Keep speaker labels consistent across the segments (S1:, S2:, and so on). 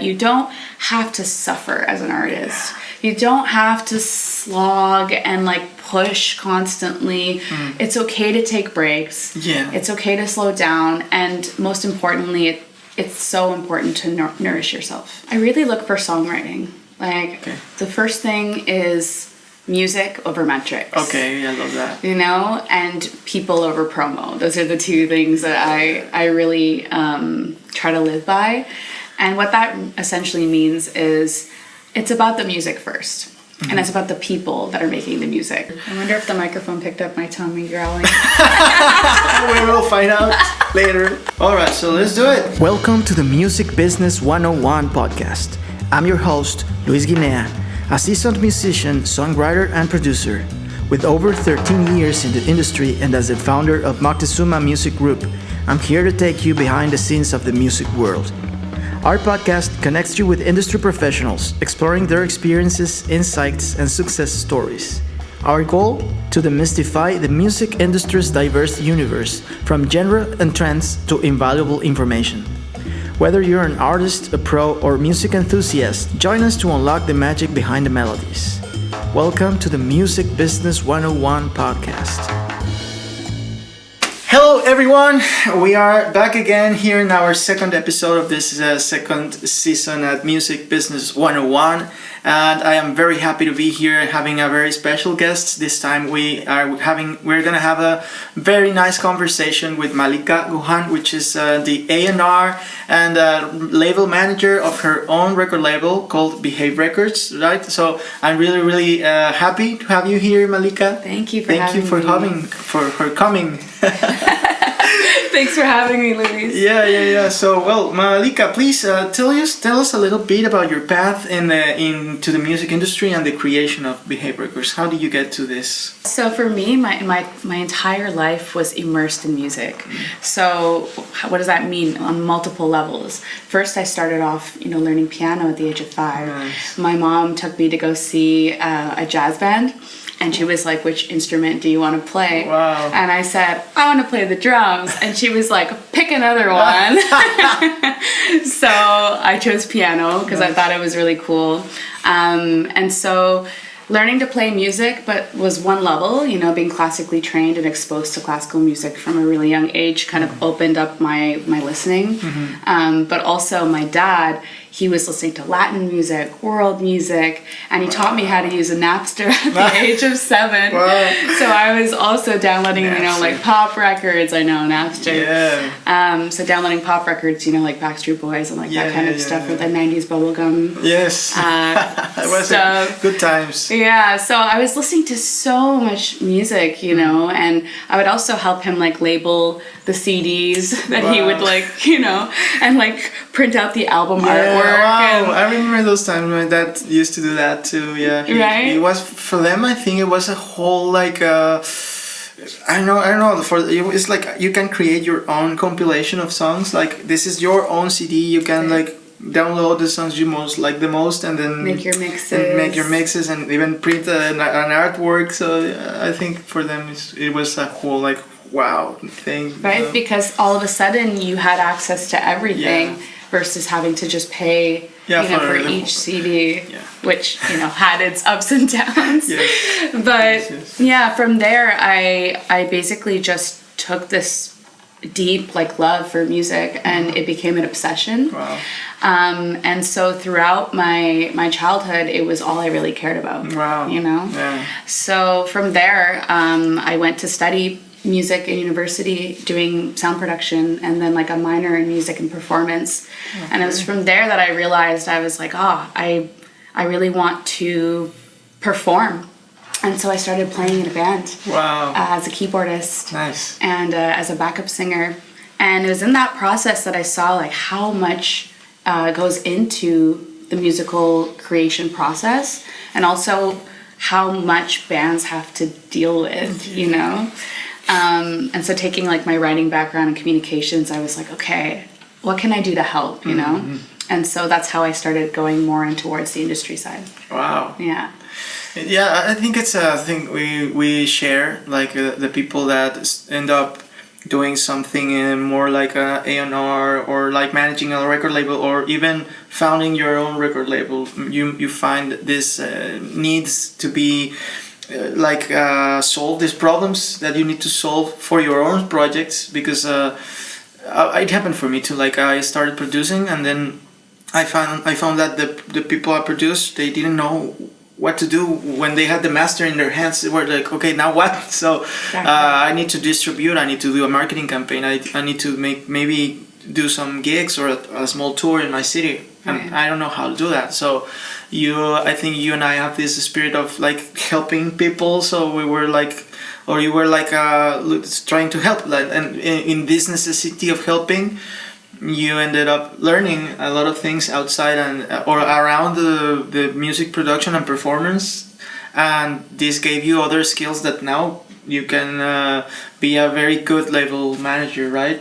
S1: You don't have to suffer as an artist. You don't have to slog and like push constantly. It's okay to take breaks. It's okay to slow down. And most importantly, it's so important to nourish yourself. I really look for songwriting. Like the first thing is music over metrics.
S2: Okay, I love that.
S1: You know, and people over promo. Those are the two things that I really try to live by. And what that essentially means is it's about the music first. And it's about the people that are making the music. I wonder if the microphone picked up my tummy growling.
S2: We will find out later. All right, so let's do it. Welcome to the Music Business 101 podcast. I'm your host, Luis Guinea, a seasoned musician, songwriter, and producer. With over 13 years in the industry and as the founder of Moctezuma Music Group, I'm here to take you behind the scenes of the music world. Our podcast connects you with industry professionals, exploring their experiences, insights, and success stories. Our goal? To demystify the music industry's diverse universe, from genre and trends to invaluable information. Whether you're an artist, a pro, or music enthusiast, join us to unlock the magic behind the melodies. Welcome to the Music Business 101 podcast. Hello everyone, we are back again here in our second episode of this second season at Music Business 101, and I am very happy to be here having a very special guest. This time we're gonna have a very nice conversation with Mallika Guhan, which is the A&R and Label Manager of her own record label called Behave Records, right? So I'm really happy to have you here, Mallika.
S1: Thank you for
S2: coming.
S1: Thanks for having me, Luis.
S2: Yeah. So, well, Mallika, please tell us a little bit about your path into the music industry and the creation of Behave Records. How did you get to this?
S1: So for me, my entire life was immersed in music. So what does that mean on multiple levels? First, I started off, learning piano at the age of 5.
S2: Nice.
S1: My mom took me to go see a jazz band. And she was like, which instrument do you want to play?
S2: Wow.
S1: And I said, I want to play the drums. And she was like, pick another one. So I chose piano because I thought it was really cool. And so learning to play music, but was one level, being classically trained and exposed to classical music from a really young age kind of opened up my listening. But also my dad, he was listening to Latin music, world music, and he taught me how to use a Napster at the age of 7.
S2: Wow.
S1: So I was also downloading, like pop records. I know, Napster.
S2: Yeah.
S1: So downloading pop records, like Backstreet Boys and that kind of stuff with the 90s bubblegum.
S2: Yes. It was good times.
S1: Yeah, so I was listening to so much music, and I would also help him label the CDs that he would and print out the album artwork.
S2: Wow, I remember those times. My dad used to do that too. Yeah,
S1: right.
S2: It was for them. I think it was a whole I don't know. It's like you can create your own compilation of songs. Like this is your own CD. You can download the songs you most like the most, and then
S1: make your mixes,
S2: and even print an artwork. So I think for them it was a whole wow thing.
S1: Right, because all of a sudden you had access to everything. Yeah. Versus having to just pay, for each CD, which had its ups and downs.
S2: Yes.
S1: But from there, I basically just took this deep love for music, and it became an obsession.
S2: Wow.
S1: And so throughout my childhood, it was all I really cared about.
S2: Wow.
S1: Yeah. So from there, I went to study music in university, doing sound production, and then a minor in music and performance. Okay. And it was from there that I realized I was I really want to perform. And so I started playing in a band.
S2: Wow.
S1: As a keyboardist.
S2: Nice.
S1: And as a backup singer. And it was in that process that I saw how much goes into the musical creation process, and also how much bands have to deal with, and so taking my writing background and communications, I was okay, what can I do to help, And so that's how I started going more in towards the industry side.
S2: Wow.
S1: Yeah.
S2: Yeah, I think it's a thing we share, the people that end up doing something more like a A&R or managing a record label or even founding your own record label, you find this needs to be solve these problems that you need to solve for your own projects, because it happened for me too. Like, I started producing, and then I found that the people I produced, they didn't know what to do when they had the master in their hands. They were like, okay, now what? So I need to distribute, I need to do a marketing campaign, I need to maybe do some gigs or a small tour in my city, and I don't know how to do that. So I think you and I have this spirit of like helping people, so we were like, or you were like trying to help, and in this necessity of helping, you ended up learning a lot of things outside and or around the music production and performance, and this gave you other skills that now you can be a very good label manager, right?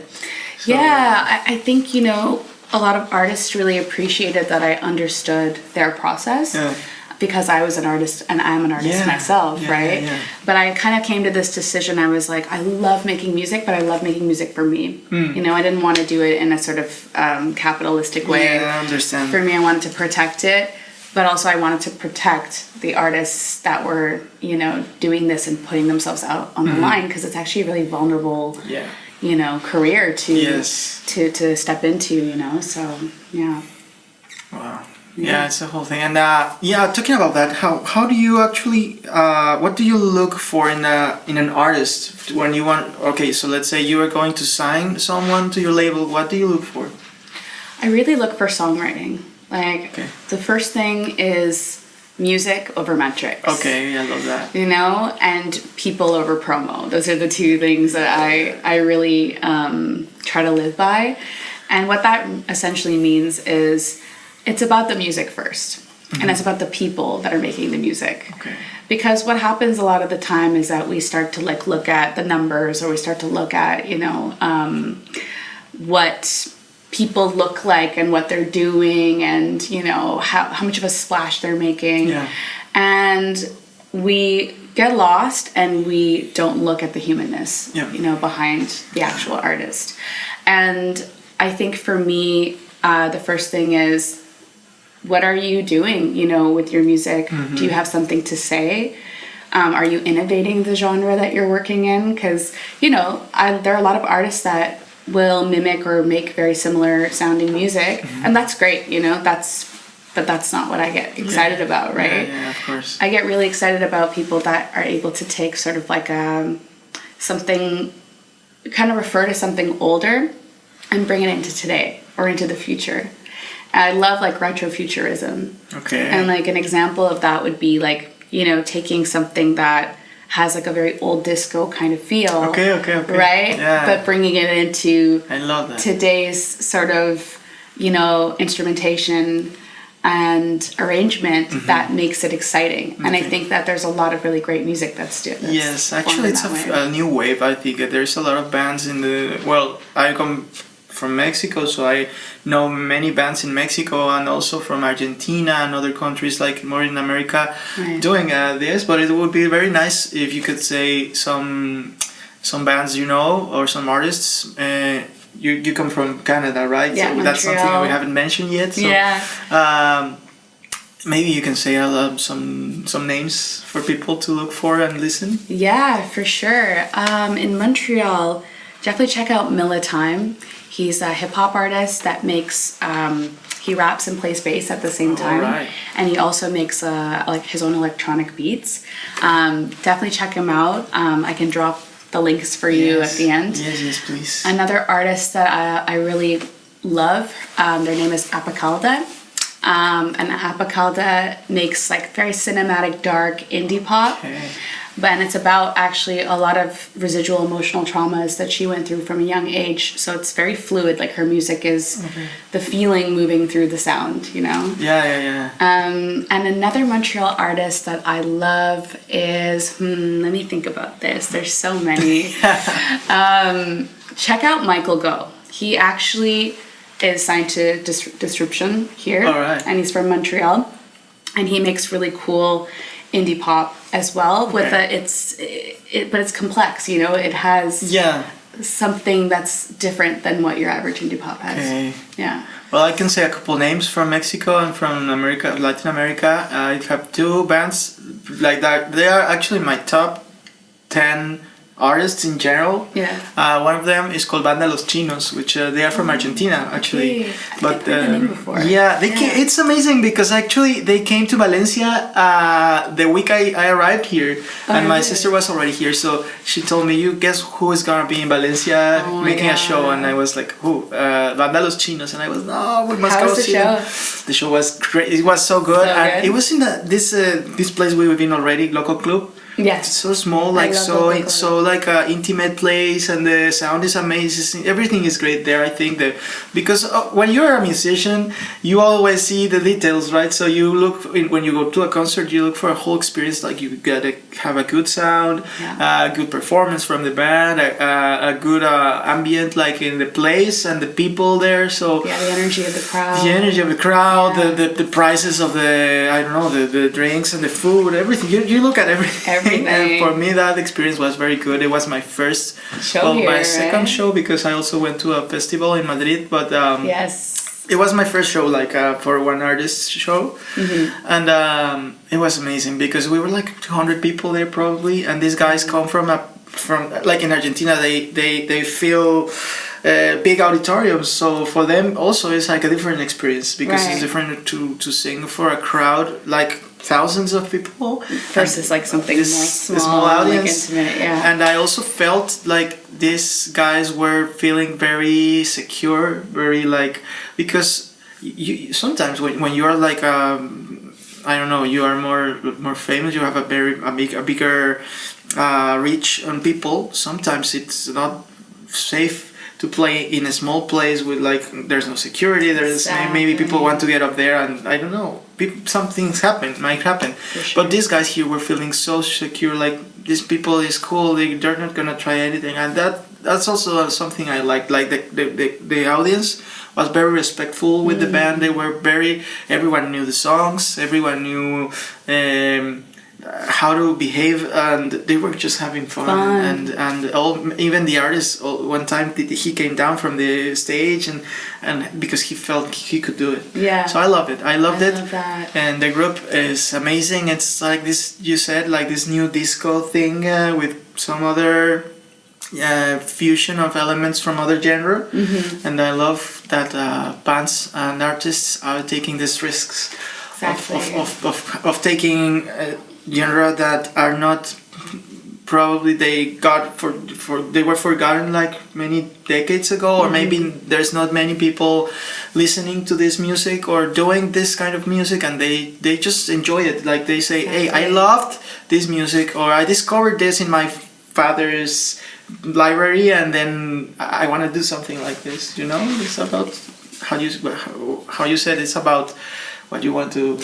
S2: So,
S1: yeah, I think, you know, a lot of artists really appreciated that I understood their process. Yeah. Because I was an artist and I'm an artist myself, right? Yeah. But I kind of came to this decision. I was like, I love making music, but I love making music for me. You know, I didn't want to do it in a sort of capitalistic way.
S2: Yeah, I understand.
S1: For me, I wanted to protect it, but also I wanted to protect the artists that were, you know, doing this and putting themselves out on the line, because it's actually a really vulnerable, you know, career to step into, you know. So yeah.
S2: Wow. Yeah, it's a whole thing. And talking about that, how do you actually what do you look for in an artist when you want? Okay, so let's say you are going to sign someone to your label. What do you look for?
S1: I really look for songwriting. Like, the first thing is music over metrics.
S2: Okay, I love that.
S1: You know, and people over promo. Those are the two things that I really try to live by. And what that essentially means is, it's about the music first, and it's about the people that are making the music. Okay. Because what happens a lot of the time is that we start to like look at the numbers, or we start to look at, you know, what people look like and what they're doing, and, you know, how much of a splash they're making. Yeah. And we get lost and we don't look at the humanness, you know, behind the actual artist. And I think for me, the first thing is, what are you doing, you know, with your music? Do you have something to say? Are you innovating the genre that you're working in? Because, you know, there are a lot of artists that will mimic or make very similar sounding music, and that's great, you know, but that's not what I get excited about, right?
S2: Yeah, of course.
S1: I get really excited about people that are able to take sort of like something, kind of refer to something older and bring it into today or into the future. I love like retrofuturism. Okay. And like an example of that would be like, you know, taking something that has like a very old disco kind of feel. Okay. Right? Yeah. But bringing it into
S2: I love that.
S1: Today's sort of, you know, instrumentation and arrangement that makes it exciting. And I think that there's a lot of really great music that's
S2: yes, actually it's a new wave. I think there's a lot of bands in I come from Mexico, so I know many bands in Mexico, and also from Argentina and other countries like more in America doing this. But it would be very nice if you could say some bands, you know, or some artists. You come from Canada, right?
S1: Yeah,
S2: so
S1: Montreal.
S2: That's something we haven't mentioned yet. So, maybe you can say some names for people to look for and listen.
S1: Yeah, for sure. In Montreal, definitely check out Time. He's a hip hop artist that makes he raps and plays bass at the same time, and he also makes like his own electronic beats. Definitely check him out. I can drop the links for you at the end.
S2: Yes, please.
S1: Another artist that I really love, their name is Apicalda. And Apicalda makes like very cinematic, dark indie pop. Okay. And it's about actually a lot of residual emotional traumas that she went through from a young age. So it's very fluid. Like her music is the feeling moving through the sound, you know? Yeah. And another Montreal artist that I love is, let me think about this. There's so many. Check out Michael Go. He actually is signed to Disruption here. And he's from Montreal. And he makes really cool indie pop as well, with but it's complex, you know. It has something that's different than what your average indie pop has.
S2: Well, I can say a couple names from Mexico and from America, Latin America. I have two bands like that. They are actually my top 10 artists in general.
S1: Yeah.
S2: One of them is called Banda Los Chinos, which they are from Argentina actually.
S1: Okay.
S2: But
S1: I've heard the name before.
S2: yeah, it's amazing because actually they came to Valencia the week I arrived here, and my
S1: really?
S2: sister was already here. So she told me, "You guess who is gonna be in Valencia
S1: Oh my
S2: making a show?"
S1: God.
S2: And I was like, "Who? Banda Los Chinos." And I was, "No, we must
S1: How
S2: go
S1: was the
S2: see
S1: show?
S2: them." The show was great. It was so good,
S1: So
S2: and
S1: good.
S2: it was in this place we've been already, Local Club. It's
S1: Yes.
S2: so small, like
S1: love
S2: so
S1: Local
S2: it's
S1: Club.
S2: so like a intimate place, and the sound is amazing. Everything is great there. I think that because when you're a musician, you always see the details, right? So you look when you go to a concert, you look for a whole experience. Like you gotta have a good sound,
S1: Yeah.
S2: a good performance from the band, a good ambient, like in the place and the people there. So
S1: Yeah, the energy of the crowd.
S2: the energy of the crowd,
S1: Yeah.
S2: the prices of the I don't know the drinks and the food, everything. You look at everything. And
S1: Everything.
S2: for me, that experience was very good. It was my first,
S1: Show here,
S2: my second
S1: right?
S2: show because I also went to a festival in Madrid. But
S1: Yes.
S2: it was my first show, like for one artist show, and it was amazing because we were like 200 people there probably, and these guys come from like in Argentina, they feel. Big auditoriums, so for them also it's like a different experience because
S1: Right.
S2: it's different to sing for a crowd like thousands of people
S1: Versus like something more
S2: the
S1: small,
S2: audience.
S1: like intimate. Yeah.
S2: And I also felt like these guys were feeling very secure, very like because you sometimes when you are like I don't know, you are more famous, you have a bigger reach on people. Sometimes it's not safe to play in a small place with like there's no security. There's maybe people want to get up there, and I don't know. Some things might happen.
S1: Sure.
S2: But these guys here were feeling so secure. Like these people is cool. They're not gonna try anything, and that's also something I liked. Like the audience was very respectful with the band. They were everyone knew the songs. Everyone knew. How to behave, and they were just having fun. And even the artist one time he came down from the stage and because he felt he could do it.
S1: Yeah.
S2: So I love it. I loved it.
S1: love that.
S2: And the group is amazing. It's like this, you said, like this new disco thing with some other fusion of elements from other genre. And I love that bands and artists are taking these risks of taking genre that are not probably they were forgotten like many decades ago, or maybe there's not many people listening to this music or doing this kind of music, and they just enjoy it. Like they say, hey, I loved this music, or I discovered this in my father's library, and then I want to do something like this. You know, it's about how you said it's about what you want to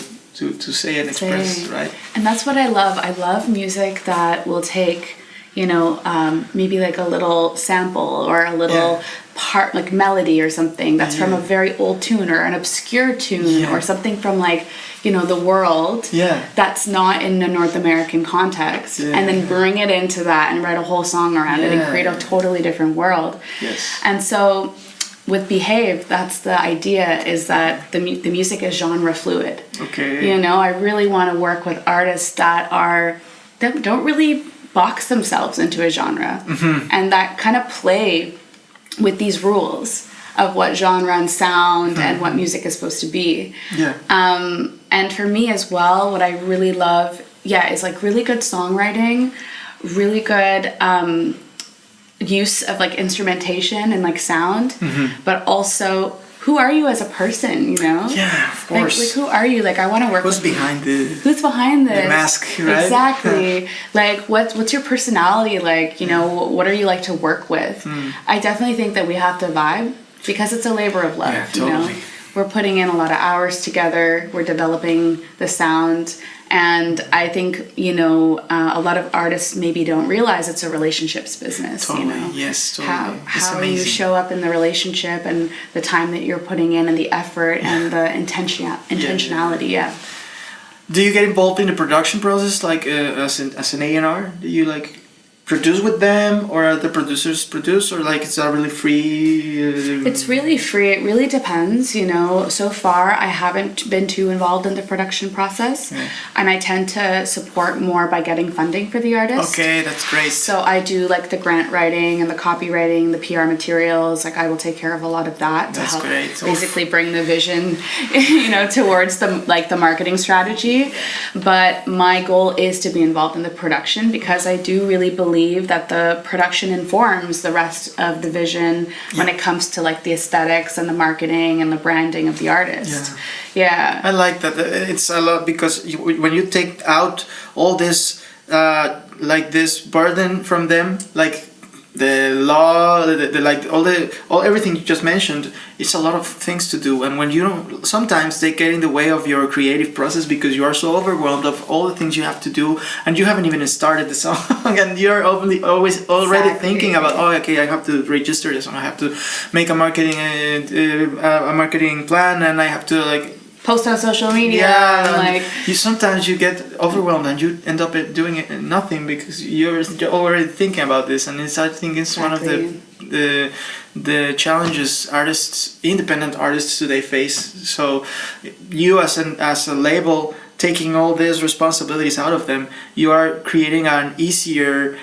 S2: say and express, right?
S1: And that's what I love. I love music that will take, maybe like a little sample or a little part, like melody or something that's from a very old tune or an obscure tune or something from like, the world that's not in a North American context, and then bring it into that and write a whole song around it and create a totally different world.
S2: Yes.
S1: And so with Behave, that's the idea, is that the music is genre fluid.
S2: Okay.
S1: I really want to work with artists that don't really box themselves into a genre, and that kind of play with these rules of what genre and sound and what music is supposed to be.
S2: Yeah.
S1: And for me as well, what I really love, is like really good songwriting, really good use of like instrumentation and like sound, but also who are you as a person,
S2: Yeah, of course.
S1: Like who are you? Like I want to work
S2: Who's
S1: with
S2: behind
S1: this?
S2: the mask, right?
S1: Exactly. Like what's your personality like? What are you like to work with? I definitely think that we have to vibe because it's a labor of love.
S2: Yeah, totally.
S1: We're putting in a lot of hours together. We're developing the sound. And I think, a lot of artists maybe don't realize it's a relationships business.
S2: Totally. Yes, totally.
S1: How you show up in the relationship and the time that you're putting in and the effort and the intentionality. Yeah.
S2: Do you get involved in the production process, like as an A&R? Do you like produce with them, or are the producers produce, or like it's not really free?
S1: It's really free. It really depends, you know. So far, I haven't been too involved in the production process, and I tend to support more by getting funding for the artist.
S2: Okay, that's great.
S1: So I do like the grant writing and the copywriting, the PR materials. Like I will take care of a lot of that to help basically bring the vision, you know, towards the marketing strategy. But my goal is to be involved in the production, because I do really believe that the production informs the rest of the vision when it comes to like the aesthetics and the marketing and the branding of the artist. Yeah.
S2: I like that. It's a lot, because when you take out all this like this burden from them, like the law, like everything you just mentioned, it's a lot of things to do, and when you don't, sometimes they get in the way of your creative process because you are so overwhelmed of all the things you have to do, and you haven't even started the song, and you're always already thinking about, oh, okay, I have to register this, and I have to make a marketing plan, and I have to like
S1: post on social media.
S2: Yeah,
S1: and like
S2: sometimes you get overwhelmed and you end up doing nothing because you're already thinking about this, and I think it's one of the challenges independent artists today face. So you as a label, taking all these responsibilities out of them, you are creating an easier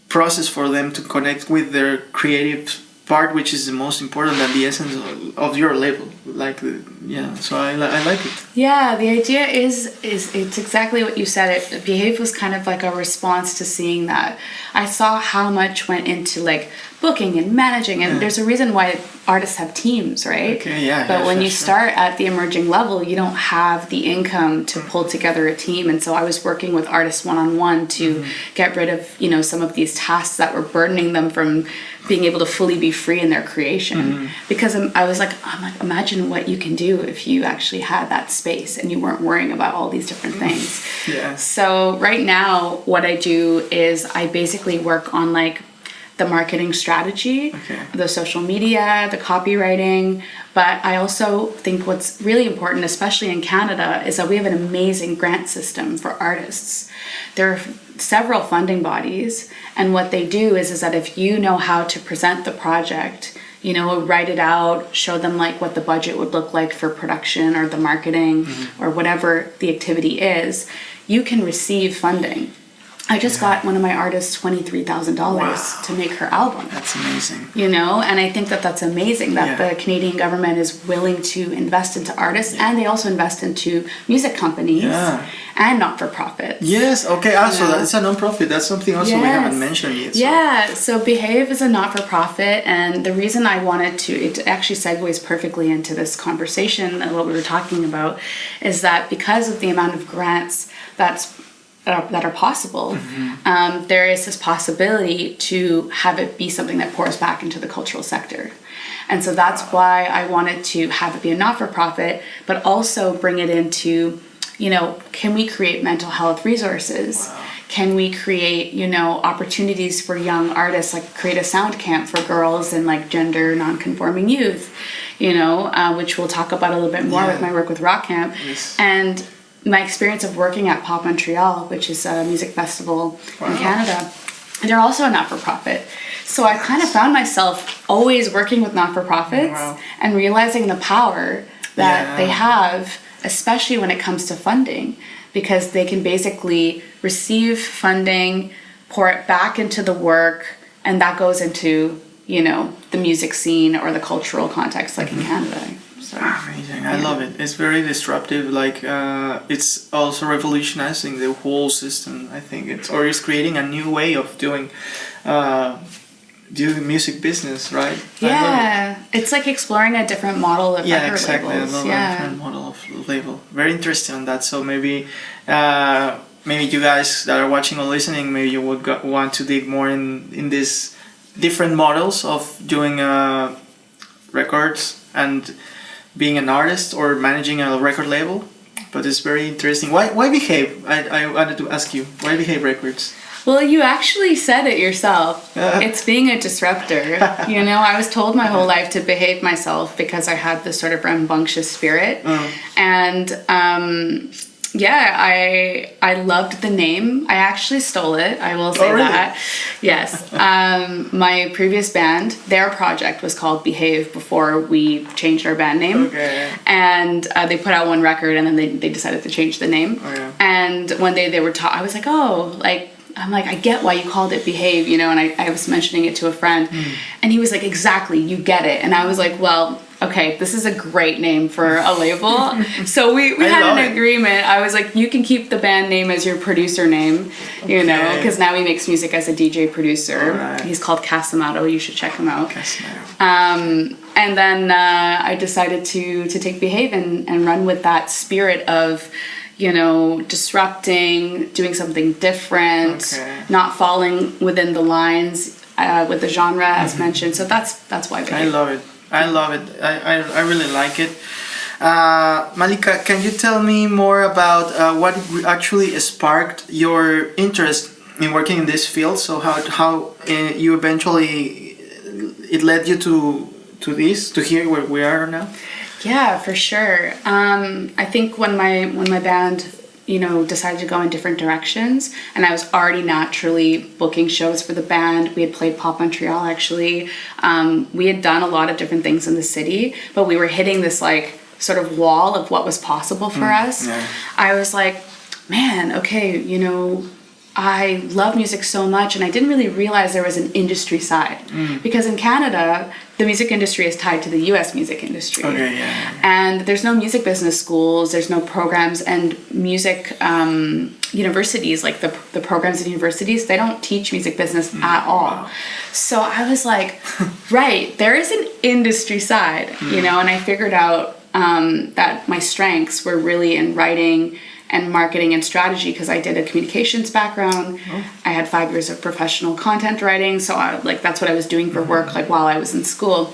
S2: process for them to connect with their creative part, which is the most important and the essence of your label. Like, so I like it.
S1: Yeah, the idea is it's exactly what you said. Behave was kind of like a response to seeing that. I saw how much went into like booking and managing, and there's a reason why artists have teams, right?
S2: Okay, yeah.
S1: But when you start at the emerging level, you don't have the income to pull together a team, and so I was working with artists one-on-one to get rid of, you know, some of these tasks that were burdening them from being able to fully be free in their creation. Because I'm like, imagine what you can do if you actually had that space and you weren't worrying about all these different things. So right now, what I do is I basically work on like the marketing strategy, the social media, the copywriting. But I also think what's really important, especially in Canada, is that we have an amazing grant system for artists. There are several funding bodies, and what they do is that if you know how to present the project, you know, write it out, show them like what the budget would look like for production or the marketing or whatever the activity is, you can receive funding. I just got one of my artists $23,000 to make her album.
S2: That's amazing.
S1: You know, and I think that that's amazing that the Canadian government is willing to invest into artists, and they also invest into music companies and not-for-profits.
S2: Yes, okay, also that's a non-profit. That's something also we haven't mentioned yet. So.
S1: So Behave is a not-for-profit, and the reason I wanted to, it actually segues perfectly into this conversation and what we were talking about, is that because of the amount of grants that are possible, there is this possibility to have it be something that pours back into the cultural sector. And so that's why I wanted to have it be a not-for-profit, but also bring it into, you know, can we create mental health resources? Can we create, you know, opportunities for young artists, like create a sound camp for girls and like gender non-conforming youth, you know, which we'll talk about a little bit more with my work with Rock Camp. And my experience of working at POP Montreal, which is a music festival in Canada, they're also a not-for-profit. So I kind of found myself always working with not-for-profits and realizing the power that they have, especially when it comes to funding, because they can basically receive funding, pour it back into the work, and that goes into, you know, the music scene or the cultural context, like in Canada. So,
S2: amazing. I love it. It's very disruptive. Like it's also revolutionizing the whole system. I think it's creating a new way of doing music business, right?
S1: Yeah, it's like exploring a different model of record
S2: exactly.
S1: labels.
S2: I love a different model of label. Very interesting on that. So maybe you guys that are watching or listening, maybe you would want to dig more in these different models of doing records and being an artist or managing a record label. But it's very interesting. Why Behave? I wanted to ask you, why Behave Records?
S1: Well, you actually said it yourself. It's being a disruptor. You know, I was told my whole life to behave myself because I had this sort of rambunctious spirit. And yeah, I loved the name. I actually stole it. I will say
S2: really?
S1: that. Yes. My previous band, their project was called Behave before we changed our band name.
S2: Okay.
S1: And they put out one record and then they decided to change the name.
S2: Oh, yeah.
S1: And one day they were I was like, I'm like, I get why you called it Behave, you know, and I was mentioning it to a friend. And he was like, exactly, you get it. And I was like, well, okay, this is a great name for a label. So we had an agreement. I was like, you can keep the band name as your producer name, you know, because now he makes music as a DJ producer.
S2: Right.
S1: He's called Casamato. You should check him out.
S2: Casamato.
S1: And then I decided to take Behave and run with that spirit of, you know, disrupting, doing something different, not falling within the lines with the genre as mentioned. So that's why Behave.
S2: I love it. I really like it. Mallika, can you tell me more about what actually sparked your interest in working in this field? So how you eventually it led you to here where we are now?
S1: Yeah, for sure. I think when my band, you know, decided to go in different directions, and I was already naturally booking shows for the band. We had played POP Montreal, actually. We had done a lot of different things in the city, but we were hitting this like sort of wall of what was possible for us.
S2: Yeah.
S1: I was like, man, okay, you know, I love music so much, and I didn't really realize there was an industry side. Because in Canada, the music industry is tied to the US music industry.
S2: Okay, yeah.
S1: And there's no music business schools, there's no programs, and music universities, like the programs in universities, they don't teach music business at all. Wow. So I was like, right, there is an industry side, you know, and I figured out that my strengths were really in writing and marketing and strategy, because I did a communications background. I had 5 years of professional content writing, so that's what I was doing for work, like while I was in school,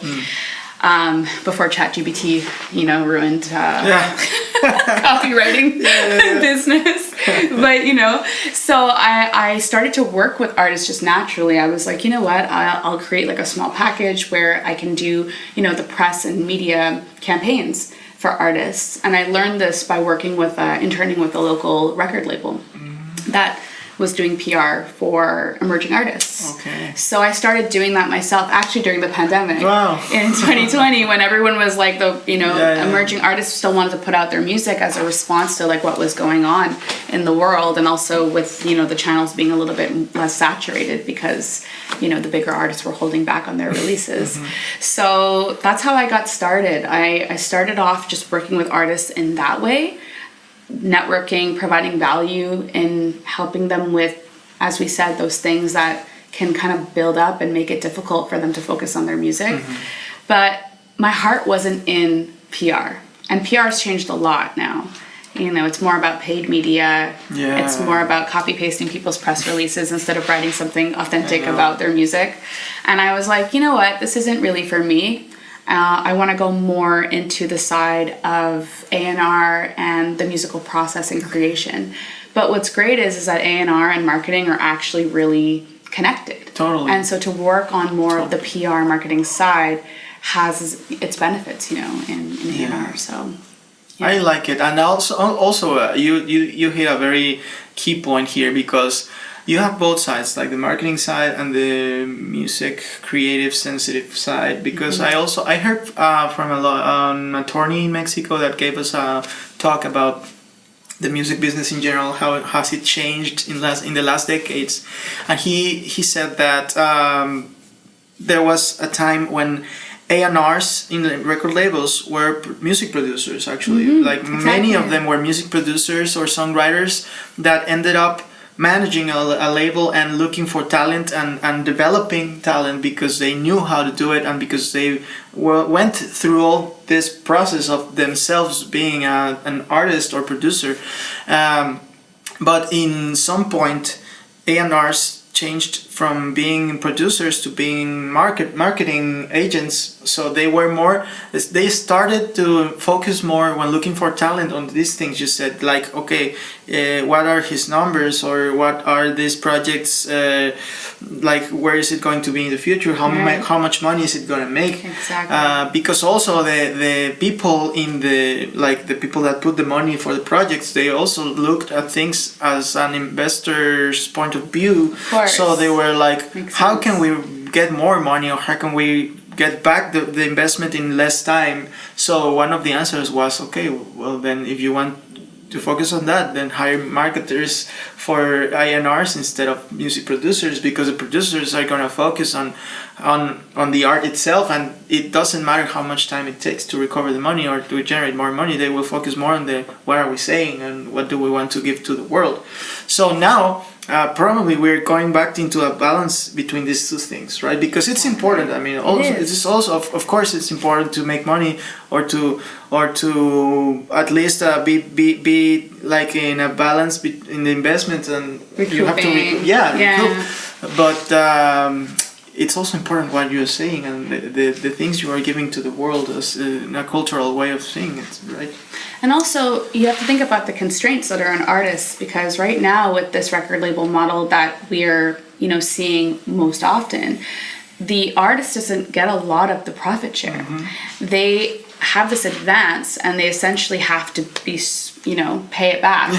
S1: before ChatGPT, you know, ruined copywriting business. But you know, so I started to work with artists just naturally. I was like, you know what, I'll create like a small package where I can do, you know, the press and media campaigns for artists. And I learned this by working with interning with a local record label that was doing PR for emerging artists.
S2: Okay.
S1: So I started doing that myself, actually during the pandemic.
S2: Wow.
S1: In 2020, when everyone was like, emerging artists still wanted to put out their music as a response to like what was going on in the world, and also with, you know, the channels being a little bit less saturated because, you know, the bigger artists were holding back on their releases. So that's how I got started. I started off just working with artists in that way, networking, providing value, in helping them with, as we said, those things that can kind of build up and make it difficult for them to focus on their music. But my heart wasn't in PR, and PR has changed a lot now. You know, it's more about paid media.
S2: Yeah.
S1: It's more about copy pasting people's press releases instead of writing something authentic about their music. And I was like, you know what, this isn't really for me. I want to go more into the side of A&R and the musical process and creation. But what's great is that A&R and marketing are actually really connected.
S2: Totally.
S1: And so to work on more of the PR marketing side has its benefits, you know, in A&R. So yeah.
S2: I like it. And also you hit a very key point here, because you have both sides, like the marketing side and the music creative sensitive side. Because I heard from an attorney in Mexico that gave us a talk about the music business in general, how has it changed in the last decades, and he said that there was a time when A&Rs in the record labels were music producers, actually. Many of them were music producers or songwriters that ended up managing a label and looking for talent and developing talent because they knew how to do it, and because they went through all this process of themselves being an artist or producer. But in some point, A&Rs changed from being producers to being marketing agents. So they started to focus more when looking for talent on these things you said, like, okay, what are his numbers, or what are these projects, like, where is it going to be in the future, how much money is it going to make.
S1: Exactly.
S2: Because also the people the people that put the money for the projects, they also looked at things as an investor's point of view.
S1: Of course.
S2: So they were like,
S1: Makes
S2: how
S1: sense.
S2: can we get more money, or how can we get back the investment in less time? So one of the answers was, okay, well then if you want to focus on that, then hire marketers for A&Rs instead of music producers, because the producers are going to focus on the art itself, and it doesn't matter how much time it takes to recover the money or to generate more money. They will focus more on what are we saying and what do we want to give to the world. So now probably we're going back into a balance between these two things, right? Because it's important. I mean, also it's also of course it's important to make money, or to at least be like in a balance in the investment, and you have to recoup. But it's also important what you're saying, and the things you are giving to the world as a cultural way of seeing it, right?
S1: And also, you have to think about the constraints that are on artists, because right now with this record label model that we're, seeing most often, the artist doesn't get a lot of the profit share. Mm-hmm. They have this advance, and they essentially have to be, pay it back.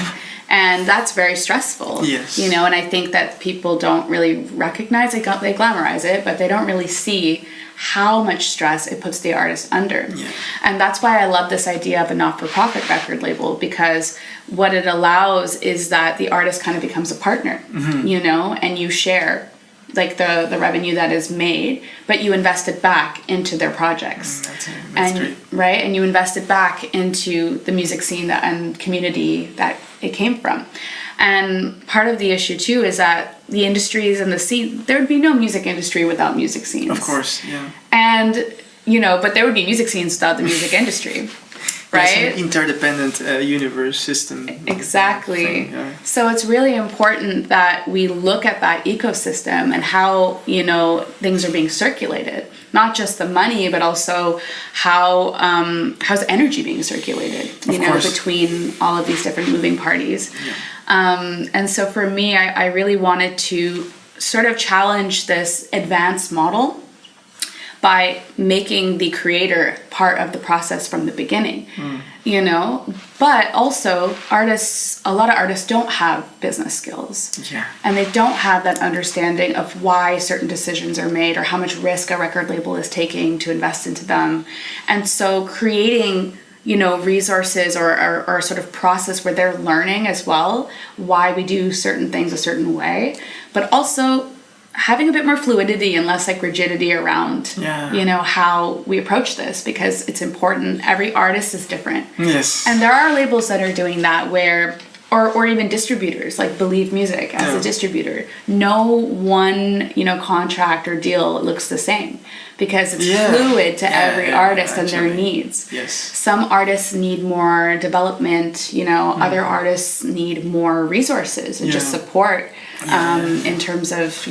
S1: And that's very stressful.
S2: Yes.
S1: And I think that people don't really recognize it. They glamorize it, but they don't really see how much stress it puts the artist under. Yeah. And that's why I love this idea of a not-for-profit record label, because what it allows is that the artist kind of becomes a partner, and you share like the revenue that is made, but you invest it back into their projects. That's great. Right? And you invest it back into the music scene and community that it came from. And part of the issue too is that the industries and the scene, there would be no music industry without music scenes.
S2: Of course, yeah.
S1: And, but there would be music scenes without the music industry. Right?
S2: It's an interdependent universe system.
S1: Exactly.
S2: Thing, yeah.
S1: So it's really important that we look at that ecosystem and how, things are being circulated. Not just the money, but also how's energy being circulated, between all of these different moving parties. Yeah. And so for me, I really wanted to sort of challenge this advanced model by making the creator part of the process from the beginning, but also a lot of artists don't have business skills.
S2: Yeah.
S1: And they don't have that understanding of why certain decisions are made, or how much risk a record label is taking to invest into them. And so creating, resources or sort of process where they're learning as well why we do certain things a certain way, but also having a bit more fluidity and less like rigidity around, how we approach this, because it's important. Every artist is different.
S2: Yes.
S1: And there are labels that are doing that where, or even distributors, like Believe Music as a distributor. No one, contract or deal looks the same, because it's fluid to every artist and their needs.
S2: Yes.
S1: Some artists need more development, other artists need more resources and just support. In terms of,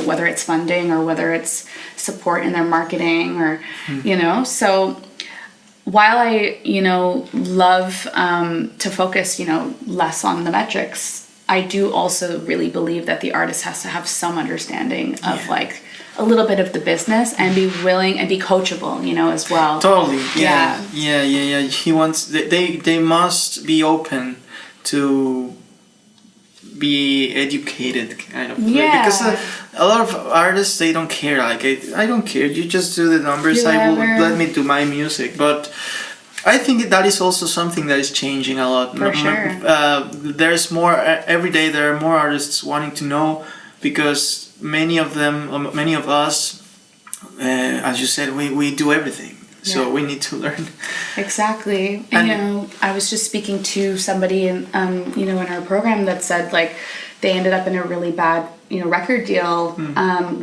S1: whether it's funding or whether it's support in their marketing or, so while I, love to focus, less on the metrics, I do also really believe that the artist has to have some understanding of like a little bit of the business and be willing and be coachable, as well.
S2: Totally. Yeah. He wants, they must be open to be educated, kind of. Because a lot of artists, they don't care. Like, I don't care. You just do the numbers. Let me do my music. But I think that is also something that is changing a lot.
S1: For sure.
S2: There's more every day. There are more artists wanting to know, because many of us, as you said, we do everything. So we need to learn.
S1: Exactly. And, I was just speaking to somebody in our program that said, like, they ended up in a really bad, record deal,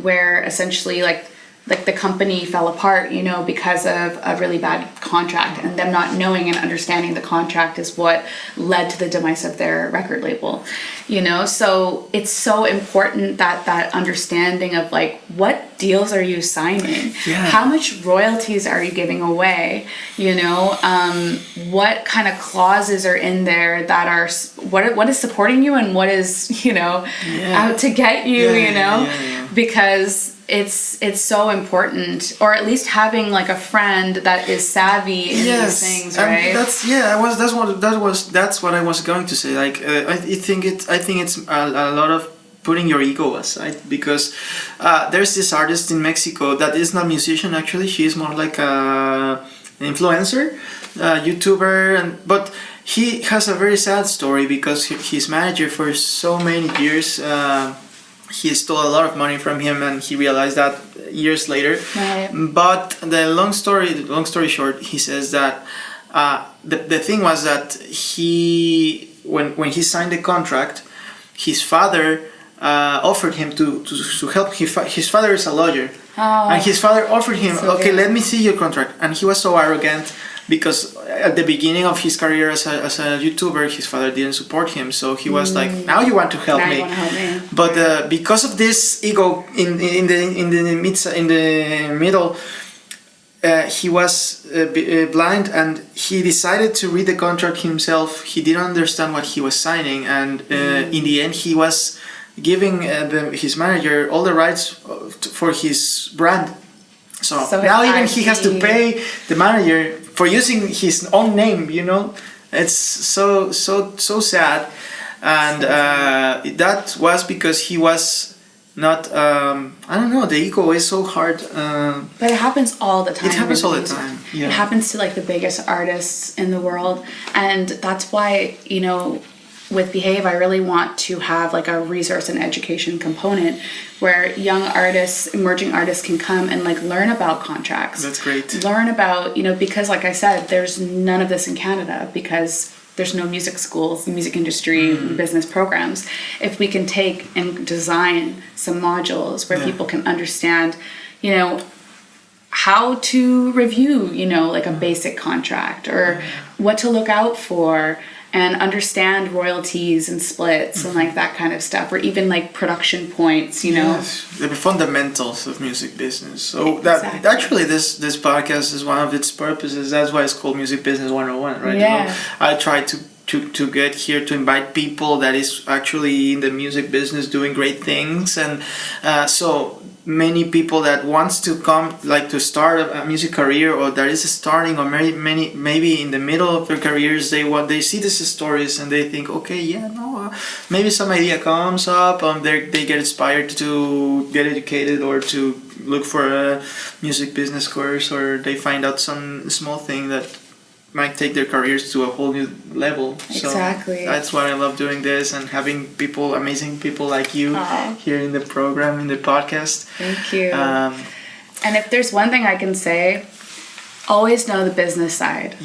S1: where essentially, like, like the company fell apart, you know, because of a really bad contract, and them not knowing and understanding the contract is what led to the demise of their record label, you know. So it's so important that understanding of like, what deals are you signing? How much royalties are you giving away? You know, what kind of clauses are in there that are what is supporting you and what is, you know, out to get you, you know, because it's so important, or at least having like a friend that is savvy in these things, right?
S2: That's what I was going to say. Like, I think it's a lot of putting your ego aside, because there's this artist in Mexico that is not a musician actually. She's more like a influencer, YouTuber, but he has a very sad story because his manager for so many years. He stole a lot of money from him, and he realized that years later. Right. But the long story short, he says that the thing was that when he signed the contract, his father offered him to help. His father is a lawyer, and his father offered him, okay, let me see your contract, and he was so arrogant. Because at the beginning of his career as a YouTuber, his father didn't support him, so he was like, "Now you want to help me." But because of this ego in the middle, he was blind, and he decided to read the contract himself. He didn't understand what he was signing, and in the end, he was giving his manager all the rights for his brand. So now even he has to pay the manager for using his own name, you know. It's so sad, and that was because he was not. I don't know. The ego is so hard.
S1: But it happens all the time.
S2: It happens all the time. Yeah.
S1: It happens to like the biggest artists in the world, and that's why, you know, with Behave, I really want to have like a resource and education component where young artists, emerging artists can come and like learn about contracts.
S2: That's great.
S1: Learn about, you know, because like I said, there's none of this in Canada because there's no music schools, music industry, business programs. If we can take and design some modules where people can understand, you know, how to review, you know, like a basic contract, or what to look out for, and understand royalties and splits and like that kind of stuff, or even like production points, you know.
S2: The fundamentals of music business. So that actually this podcast is one of its purposes. That's why it's called Music Business 101, right?
S1: Yeah.
S2: You know, I try to get here to invite people that is actually in the music business doing great things, and so many people that wants to come, like to start a music career, or that is starting, or maybe in the middle of their careers, they see these stories and they think, okay, maybe some idea comes up, they get inspired to get educated or to look for a music business course, or they find out some small thing that might take their careers to a whole new level.
S1: Exactly.
S2: So that's why I love doing this, and having people, amazing people like you here in the program, in the podcast.
S1: Thank you. And if there's one thing I can say, always know the business side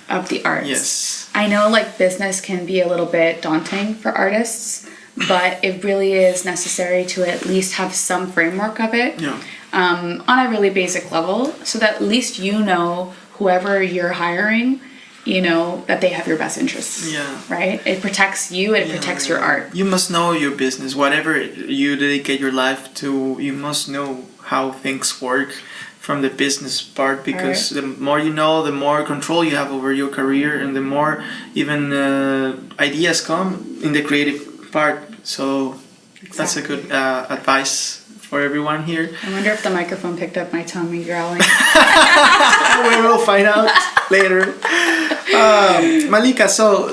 S1: of the arts. Yes. I know like business can be a little bit daunting for artists, but it really is necessary to at least have some framework of it on a really basic level, so that at least you know whoever you're hiring, you know, that they have your best interests. Yeah. Right? It protects you, it protects your art.
S2: You must know your business. Whatever you dedicate your life to, you must know how things work from the business part, because the more you know, the more control you have over your career, and the more even ideas come in the creative part. So that's a good advice for everyone here.
S1: I wonder if the microphone picked up my tummy growling.
S2: We will find out later. Mallika, so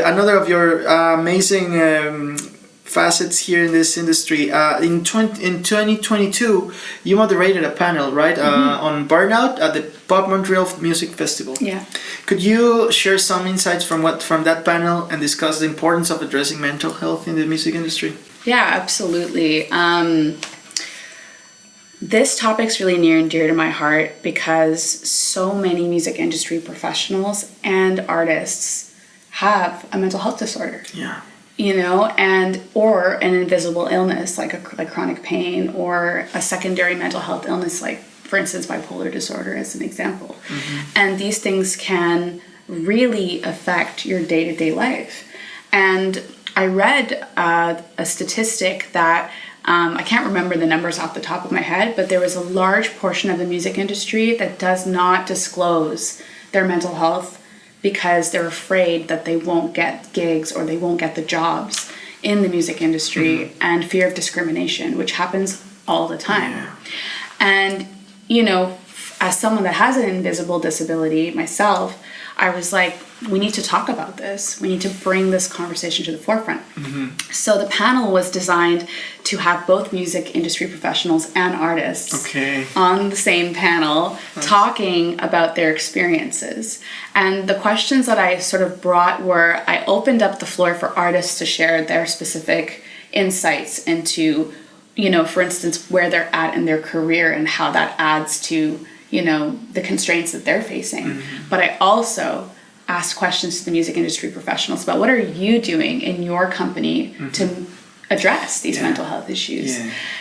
S2: another of your amazing facets here in this industry. In 2022, you moderated a panel, right, on burnout at the POP Montreal Music Festival.
S1: Yeah.
S2: Could you share some insights from that panel and discuss the importance of addressing mental health in the music industry?
S1: Yeah, absolutely. This topic's really near and dear to my heart because so many music industry professionals and artists have a mental health disorder.
S2: Yeah.
S1: you know, and or an invisible illness like chronic pain, or a secondary mental health illness like, for instance, bipolar disorder as an example. And these things can really affect your day-to-day life. And I read a statistic that I can't remember the numbers off the top of my head, but there was a large portion of the music industry that does not disclose their mental health because they're afraid that they won't get gigs or they won't get the jobs in the music industry, and fear of discrimination, which happens all the time. Yeah. And, you know, as someone that has an invisible disability myself, I was like, we need to talk about this. We need to bring this conversation to the forefront. So the panel was designed to have both music industry professionals and artists on the same panel talking about their experiences. And the questions that I sort of brought were, I opened up the floor for artists to share their specific insights into, you know, for instance, where they're at in their career and how that adds to, you know, the constraints that they're facing. But I also asked questions to the music industry professionals about, what are you doing in your company to address these mental health issues?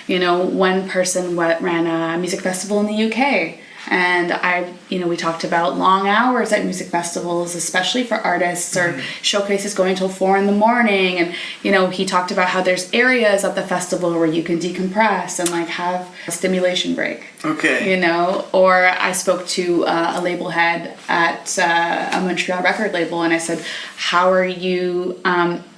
S1: You know, one person ran a music festival in the UK, and we talked about long hours at music festivals, especially for artists, or showcases going till 4 a.m. And, you know, he talked about how there's areas at the festival where you can decompress and like have a stimulation break. You know, or I spoke to a label head at a Montreal record label, and I said, how are you,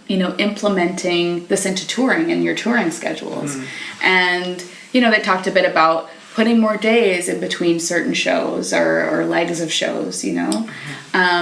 S1: you know, implementing this into touring and your touring schedules? And, you know, they talked a bit about putting more days in between certain shows or legs of shows, you know,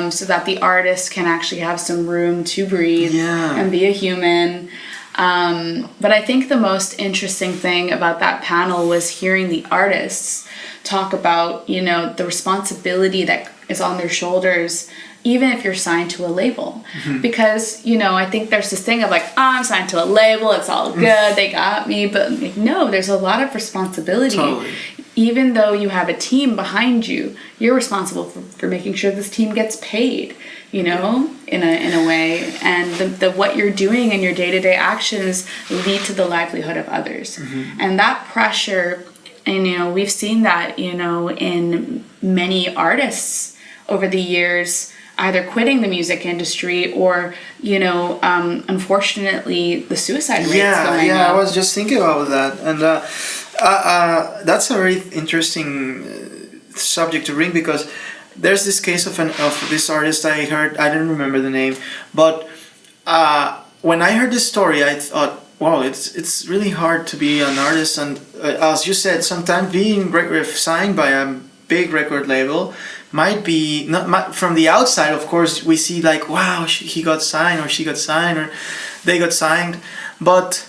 S1: so that the artist can actually have some room to breathe and be a human. But I think the most interesting thing about that panel was hearing the artists talk about, you know, the responsibility that is on their shoulders, even if you're signed to a label. Because, you know, I think there's this thing of like, oh, I'm signed to a label, it's all good, they got me. But like, no, there's a lot of responsibility. Even though you have a team behind you, you're responsible for making sure this team gets paid, you know, in a way. And the what you're doing in your day-to-day actions lead to the livelihood of others. And that pressure, and, you know, we've seen that, you know, in many artists over the years, either quitting the music industry or, you know, unfortunately, the suicide rates going up.
S2: I was just thinking about that. And that's a very interesting subject to bring, because there's this case of this artist I heard, I don't remember the name, but when I heard this story, I thought, wow, it's really hard to be an artist. And as you said, sometimes being signed by a big record label might be from the outside. Of course, we see like, wow, he got signed, or she got signed, or they got signed, but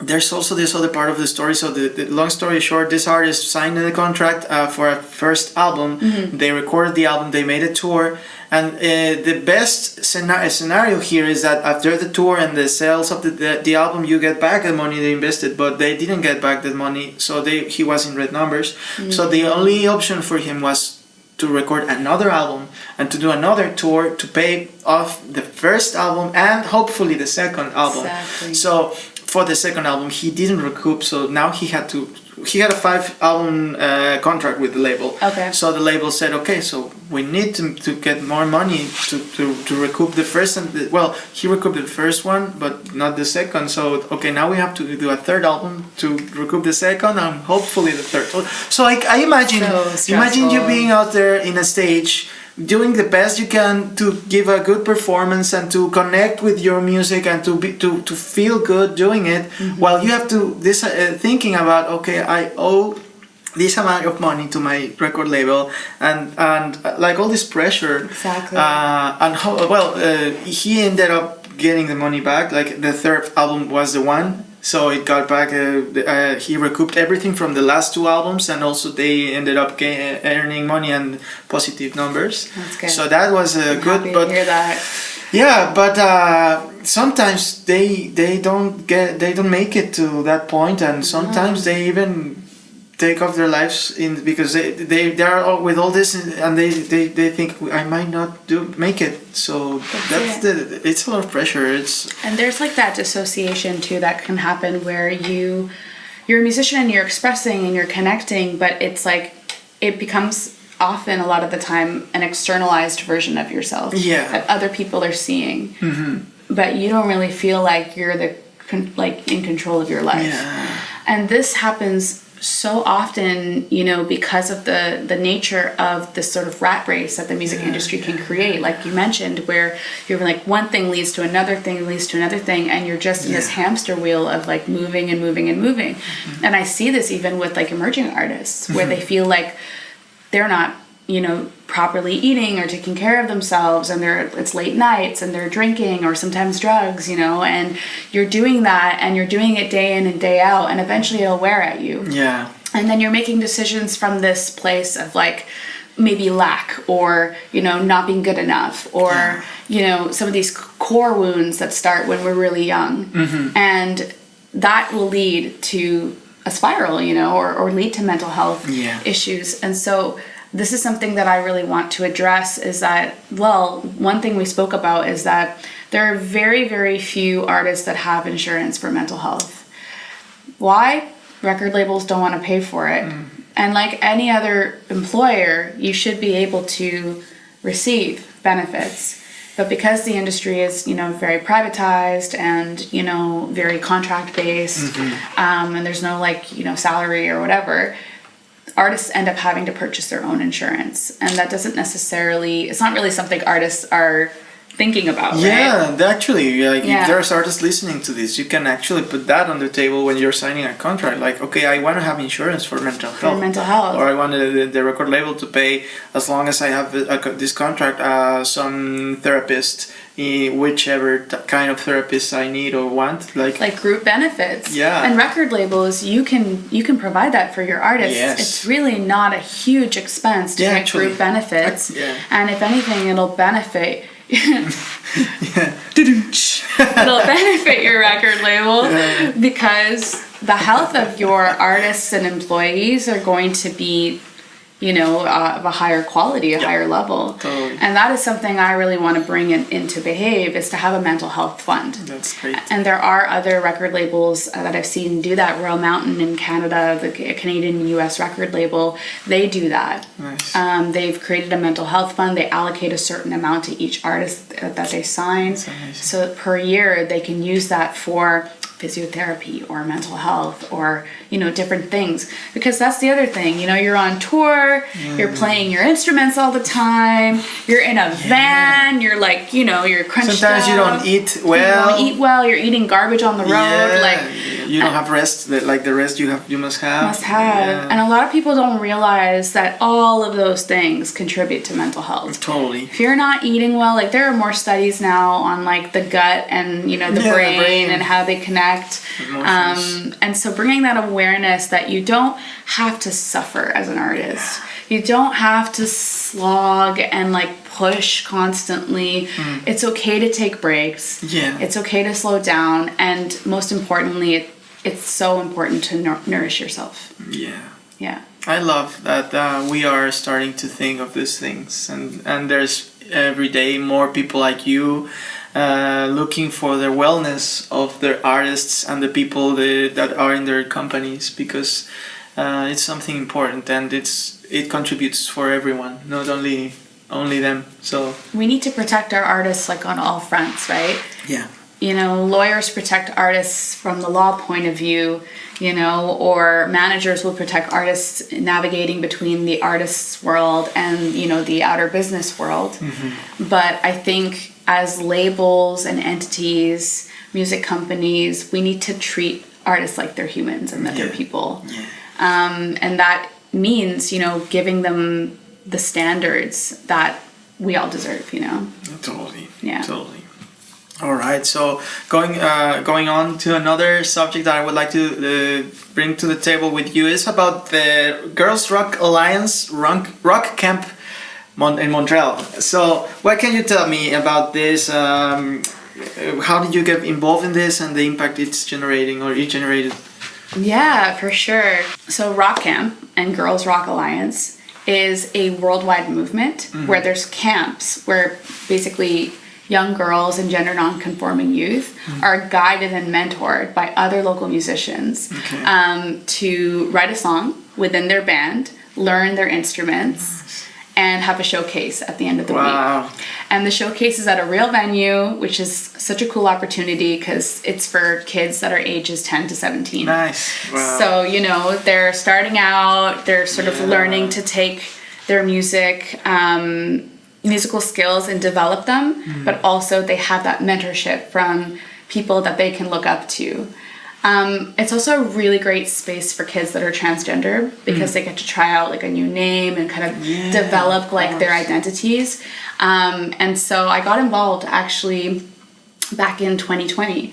S2: there's also this other part of the story. So the long story short, this artist signed the contract for a first album. They recorded the album, they made a tour, and the best scenario here is that after the tour and the sales of the album, you get back the money they invested, but they didn't get back that money, so he was in red numbers. So the only option for him was to record another album and to do another tour to pay off the first album and hopefully the second album. So for the second album, he didn't recoup, so now he had a 5 album contract with the label. So the label said, okay, so we need to get more money to recoup the first he recouped the first one but not the second, so okay, now we have to do a third album to recoup the second and hopefully the third. So I imagine you being out there in a stage, doing the best you can to give a good performance and to connect with your music and to feel good doing it, while you have to thinking about, okay, I owe this amount of money to my record label, and like all this pressure. And how he ended up getting the money back. Like the third album was the one, so it got back. He recouped everything from the last 2 albums, and also they ended up earning money and positive numbers.
S1: That's good.
S2: So that was good.
S1: Happy to hear that.
S2: Yeah, but sometimes they don't make it to that point, and sometimes they even take off their lives because they are all, with all this, and they think I might not make it. So it's a lot of pressure.
S1: And there's like that dissociation too that can happen where you're a musician and you're expressing and you're connecting, but it's like it becomes often a lot of the time an externalized version of yourself that other people are seeing, but you don't really feel like you're in control of your life. And this happens so often, because of the nature of this sort of rat race that the music industry can create, like you mentioned, where you're like one thing leads to another thing leads to another thing, and you're just in this hamster wheel of like moving and moving and moving. And I see this even with like emerging artists where they feel like they're not properly eating or taking care of themselves, and it's late nights and they're drinking or sometimes drugs, and you're doing that and you're doing it day in and day out, and eventually it'll wear at you. And then you're making decisions from this place of like maybe lack or not being good enough or some of these core wounds that start when we're really young, and that will lead to a spiral, or lead to mental health issues. And so this is something that I really want to address, is that, well, one thing we spoke about is that there are very, very few artists that have insurance for mental health. Why? Record labels don't want to pay for it. And like any other employer, you should be able to receive benefits. But because the industry is, very privatized and, very contract-based, and there's no salary or whatever, artists end up having to purchase their own insurance, and that doesn't necessarily, it's not really something artists are thinking about, right?
S2: Actually, if there's artists listening to this, you can actually put that on the table when you're signing a contract, like, okay, I want to have insurance for mental health. Or I want the record label to pay, as long as I have this contract, some therapist, whichever kind of therapist I need or want, like
S1: group benefits. And record labels, you can provide that for your artists. It's really not a huge expense to get group benefits. And if anything, it'll benefit it'll benefit your record label because the health of your artists and employees are going to be of a higher quality, a higher level.
S2: Totally.
S1: And that is something I really want to bring into Behave, is to have a mental health fund.
S2: That's great.
S1: And there are other record labels that I've seen do that. Royal Mountain in Canada, the Canadian and US record label, they do that.
S2: Nice.
S1: They've created a mental health fund. They allocate a certain amount to each artist that they sign. So per year, they can use that for physiotherapy or mental health or different things, because that's the other thing, you're on tour, you're playing your instruments all the time, you're in a van, you're like you're crunched
S2: sometimes
S1: out.
S2: You don't eat well,
S1: you're eating garbage on the road,
S2: you don't have rest, the rest you must have.
S1: And a lot of people don't realize that all of those things contribute to mental health.
S2: Totally.
S1: If you're not eating well, there are more studies now on the gut and the brain and how they connect. And so bringing that awareness that you don't have to suffer as an artist. You don't have to slog and push constantly. It's okay to take breaks. It's okay to slow down, and most importantly, it's so important to nourish yourself. I
S2: love that we are starting to think of these things, and there's every day more people like you looking for the wellness of their artists and the people that are in their companies, because it's something important, and it contributes for everyone, not only them. So
S1: we need to protect our artists on all fronts, right? Lawyers protect artists from the law point of view, or managers will protect artists navigating between the artist's world and the outer business world. But I think as labels and entities, music companies, we need to treat artists like they're humans and that they're people. And that means, giving them the standards that we all deserve,
S2: Totally.
S1: Totally.
S2: All right. So going on to another subject that I would like to bring to the table with you is about the Girls Rock Alliance Rock Camp in Montreal. So what can you tell me about this? How did you get involved in this and the impact it's generating, or it generated?
S1: Yeah, for sure. So Rock Camp and Girls Rock Alliance is a worldwide movement where there's camps where basically young girls and gender non-conforming youth are guided and mentored by other local musicians to write a song within their band, learn their instruments, and have a showcase at the end of the week. And the showcase is at a real venue, which is such a cool opportunity because it's for kids that are ages 10 to 17.
S2: Nice. Wow.
S1: So, you know, they're starting out, they're sort of learning to take their musical skills and develop them, but also they have that mentorship from people that they can look up to. It's also a really great space for kids that are transgender because they get to try out like a new name and kind of develop like their identities. And so I got involved actually back in 2020.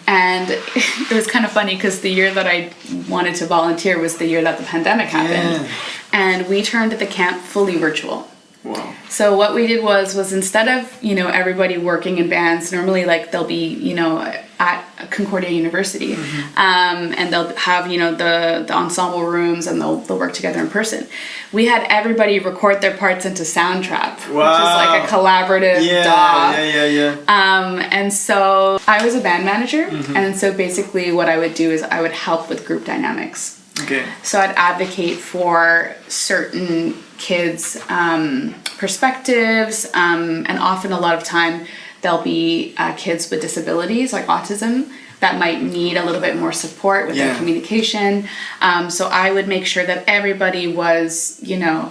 S1: And it was kind of funny because the year that I wanted to volunteer was the year that the pandemic happened. And we turned the camp fully virtual.
S2: Wow.
S1: So what we did was instead of, you know, everybody working in bands, normally like they'll be, you know, at Concordia University, and they'll have, you know, the ensemble rooms and they'll work together in person. We had everybody record their parts into Soundtrap, which is like a collaborative DAW. And so I was a band manager, and so basically what I would do is I would help with group dynamics.
S2: Okay.
S1: So I'd advocate for certain kids' perspectives, and often a lot of time there'll be kids with disabilities like autism that might need a little bit more support with their communication. So I would make sure that everybody was, you know,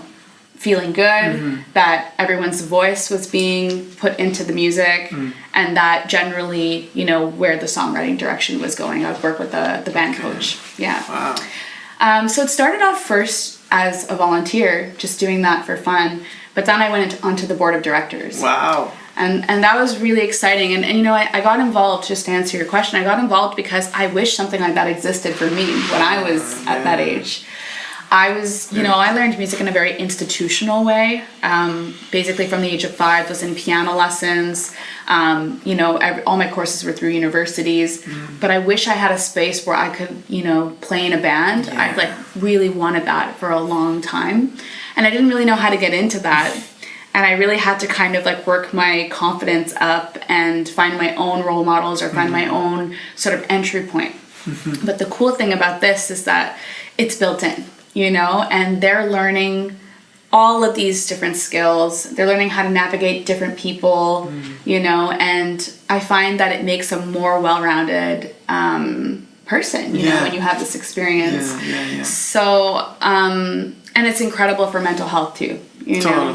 S1: feeling good, that everyone's voice was being put into the music, and that generally, you know, where the songwriting direction was going. I'd work with the band coach. Yeah.
S2: Wow.
S1: So it started off first as a volunteer, just doing that for fun. But then I went onto the board of directors.
S2: Wow.
S1: And that was really exciting. And you know, I got involved, just to answer your question, I got involved because I wish something like that existed for me when I was at that age. I was, you know, I learned music in a very institutional way. Basically from the age of 5, was in piano lessons. You know, all my courses were through universities. But I wish I had a space where I could, you know, play in a band. I like really wanted that for a long time. And I didn't really know how to get into that. And I really had to kind of like work my confidence up and find my own role models or find my own sort of entry point. But the cool thing about this is that it's built in, you know, and they're learning all of these different skills. They're learning how to navigate different people, you know, and I find that it makes a more well-rounded person, you know, when you have this experience. So, and it's incredible for mental health too, you know.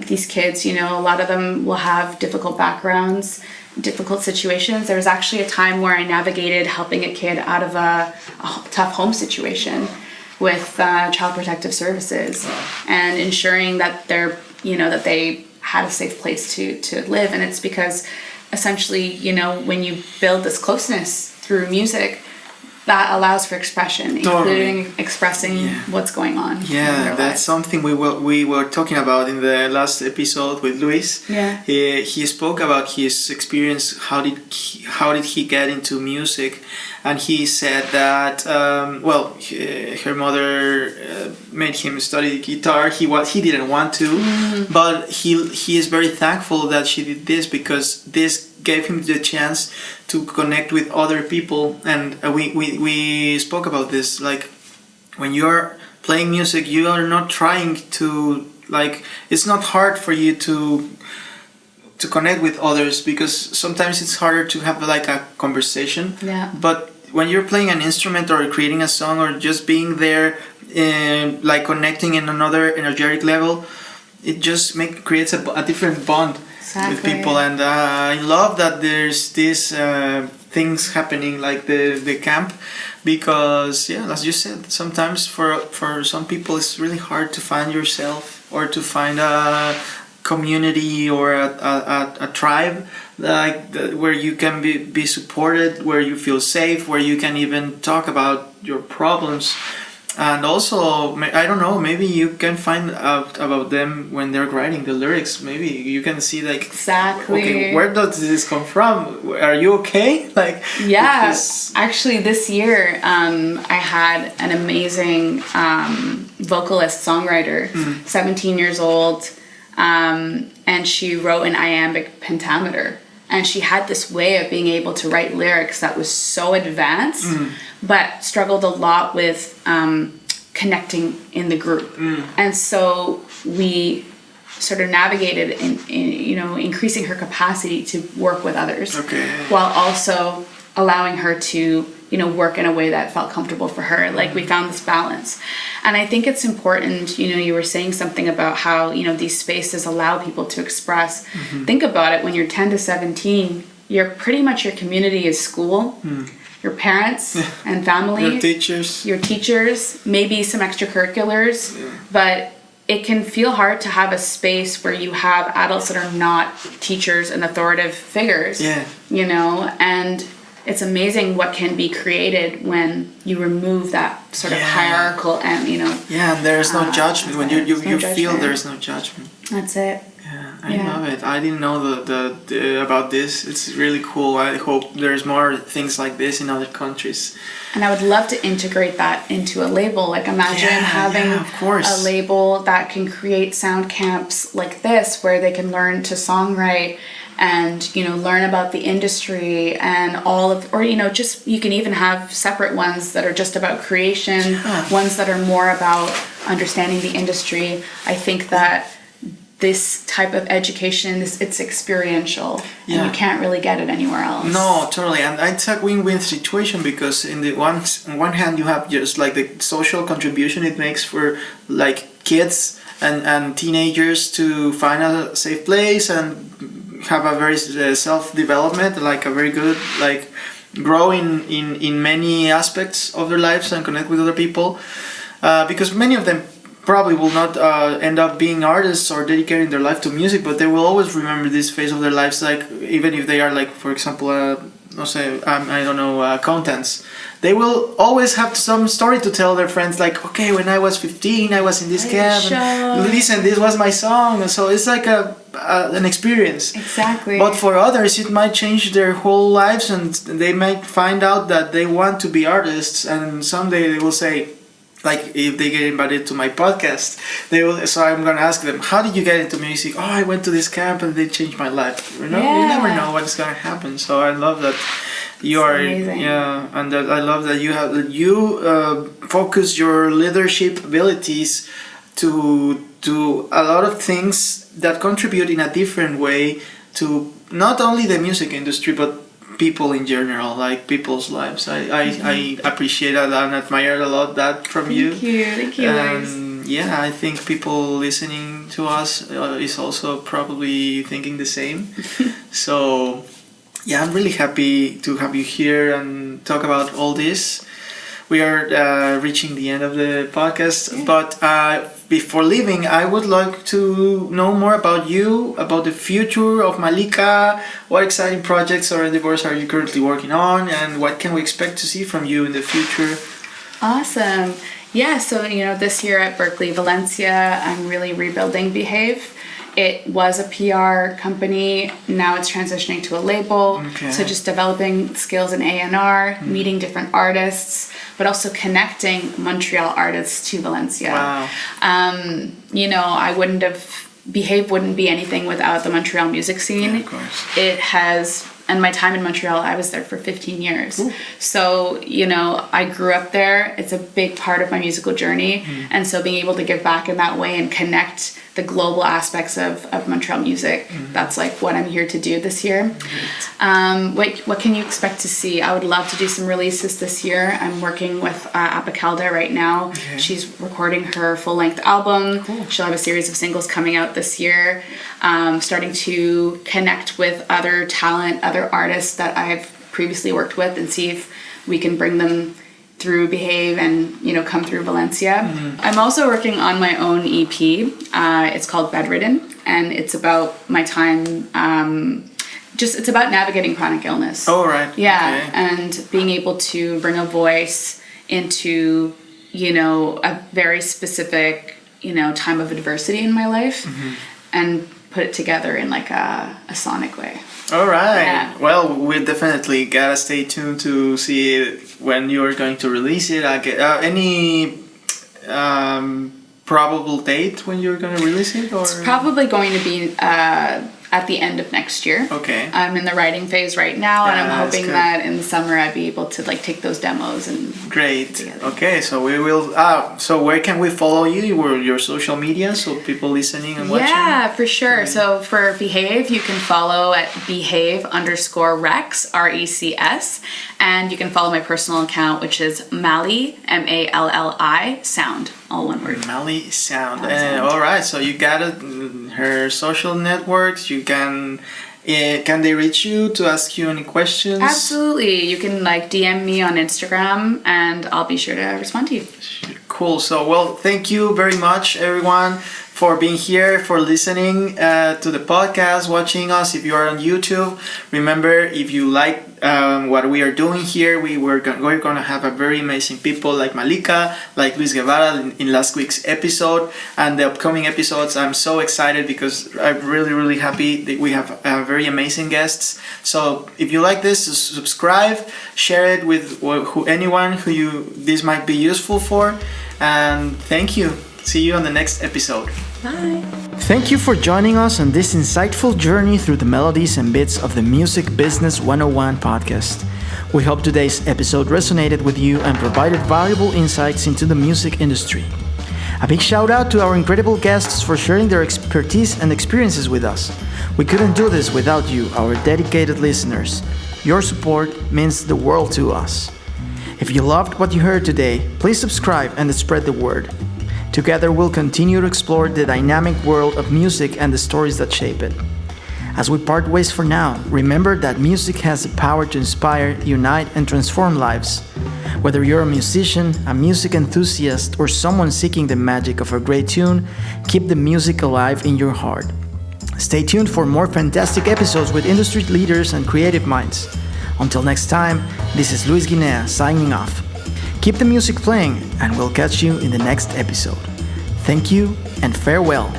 S1: These kids, you know, a lot of them will have difficult backgrounds, difficult situations. There was actually a time where I navigated helping a kid out of a tough home situation with Child Protective Services and ensuring that they're, you know, that they had a safe place to live. And it's because essentially, you know, when you build this closeness through music, that allows for expression, including expressing what's going on.
S2: Yeah, that's something we were talking about in the last episode with Luis.
S1: Yeah,
S2: he spoke about his experience. How did he get into music? And he said that her mother made him study guitar. He didn't want to, but he is very thankful that she did this because this gave him the chance to connect with other people. And we spoke about this, like when you're playing music, you are not trying to, like, it's not hard for you to connect with others because sometimes it's harder to have like a conversation. But when you're playing an instrument or creating a song or just being there and like connecting in another energetic level, it just creates a different bond with people. And I love that there's these things happening like the camp, because as you said, sometimes for some people it's really hard to find yourself or to find a community or a tribe like where you can be supported, where you feel safe, where you can even talk about your problems. And also, I don't know, maybe you can find out about them when they're writing the lyrics. Maybe you can see like,
S1: Exactly.
S2: okay, where does this come from? Are you okay? Like,
S1: yeah,
S2: because...
S1: actually this year I had an amazing vocalist, songwriter, 17 years old, and she wrote an iambic pentameter. And she had this way of being able to write lyrics that was so advanced, but struggled a lot with connecting in the group. And so we sort of navigated in increasing her capacity to work with others, while also allowing her to work in a way that felt comfortable for her. Like, we found this balance. And I think it's important, you were saying something about how, these spaces allow people to express. Think about it, when you're 10 to 17, you're pretty much, your community is school, your parents and family, your teachers, maybe some extracurriculars, but it can feel hard to have a space where you have adults that are not teachers and authoritative figures, and it's amazing what can be created when you remove that sort of hierarchical and
S2: and there's no judgment when you feel there's no judgment.
S1: That's it.
S2: I love it. I didn't know the about this. It's really cool. I hope there's more things like this in other countries.
S1: And I would love to integrate that into a label. Like, imagine having a label that can create sound camps like this, where they can learn to songwrite and learn about the industry and all of, or just, you can even have separate ones that are just about creation, ones that are more about understanding the industry. I think that this type of education, it's experiential, and you can't really get it anywhere else.
S2: No, totally. And it's a win-win situation, because on one hand you have just like the social contribution it makes for like kids and teenagers to find a safe place and have a very self-development, like a very good, like grow in many aspects of their lives and connect with other people, because many of them probably will not end up being artists or dedicating their life to music, but they will always remember this phase of their lives, like even if they are like, for example, accountants, they will always have some story to tell their friends, like, okay, when I was 15 I was in this camp and listen, this was my song. So it's like an experience.
S1: Exactly.
S2: But for others it might change their whole lives, and they might find out that they want to be artists, and someday they will say, like, if they get invited to my podcast, so I'm gonna ask them, how did you get into music? Oh, I went to this camp and they changed my life. You never know what's gonna happen. So I love that you are amazing. And that I love that you focus your leadership abilities to a lot of things that contribute in a different way to not only the music industry but people in general, like people's lives. I appreciate that and admire a lot that from you.
S1: Thank you.
S2: And I think people listening to us is also probably thinking the same. So I'm really happy to have you here and talk about all this. We are reaching the end of the podcast, but before leaving, I would like to know more about you, about the future of Mallika. What exciting projects or endeavors are you currently working on, and what can we expect to see from you in the future?
S1: Awesome. So this year at Berklee Valencia, I'm really rebuilding Behave. It was a PR company. Now it's transitioning to a label. So just developing skills in A&R, meeting different artists, but also connecting Montreal artists to Valencia.
S2: Wow.
S1: I wouldn't have, Behave wouldn't be anything without the Montreal music scene.
S2: Yeah, of course.
S1: It has, and my time in Montreal, I was there for 15 years.
S2: Ooh.
S1: So, I grew up there. It's a big part of my musical journey. And so being able to give back in that way and connect the global aspects of Montreal music, that's like what I'm here to do this year. What can you expect to see? I would love to do some releases this year. I'm working with Apicalda right now. She's recording her full-length album. Cool. She'll have a series of singles coming out this year. Starting to connect with other talent, other artists that I've previously worked with, and see if we can bring them through Behave and come through Valencia. I'm also working on my own EP. It's called Bedridden, and it's about my time. It's about navigating chronic illness.
S2: Oh, right.
S1: And being able to bring a voice into a very specific, time of adversity in my life and put it together in like a sonic way.
S2: All right.
S1: Yeah.
S2: Well, we definitely gotta stay tuned to see when you're going to release it. Any probable date when you're going to release it? Or?
S1: It's probably going to be at the end of next year.
S2: Okay.
S1: I'm in the writing phase right now, and I'm hoping
S2: good.
S1: that in the summer I'd be able to like take those demos and.
S2: Great. Okay, so we will. So where can we follow you? Your social media, so people listening and watching.
S1: Yeah, for sure. So for Behave, you can follow at behave_recs, RECS, and you can follow my personal account, which is Malli, MALLI Sound, all one word.
S2: Malli Sound. All right, so you got it. Her social networks. You can. Can they reach you to ask you any questions?
S1: Absolutely. You can DM me on Instagram and I'll be sure to respond to you.
S2: Cool. So, well, thank you very much, everyone, for being here, for listening to the podcast, watching us. If you are on YouTube, remember, if you like what we are doing here, we're going to have a very amazing people like Mallika, like Luis Guevara in last week's episode, and the upcoming episodes. I'm so excited because I'm really, really happy that we have very amazing guests. So if you like this, subscribe, share it with anyone who this might be useful for, and thank you. See you on the next episode.
S1: Bye.
S2: Thank you for joining us on this insightful journey through the melodies and bits of the Music Business 101 podcast. We hope today's episode resonated with you and provided valuable insights into the music industry. A big shout out to our incredible guests for sharing their expertise and experiences with us. We couldn't do this without you, our dedicated listeners. Your support means the world to us. If you loved what you heard today, please subscribe and spread the word. Together, we'll continue to explore the dynamic world of music and the stories that shape it. As we part ways for now, remember that music has the power to inspire, unite, and transform lives. Whether you're a musician, a music enthusiast, or someone seeking the magic of a great tune, keep the music alive in your heart. Stay tuned for more fantastic episodes with industry leaders and creative minds. Until next time, this is Luis Guinea signing off. Keep the music playing, and we'll catch you in the next episode. Thank you and farewell.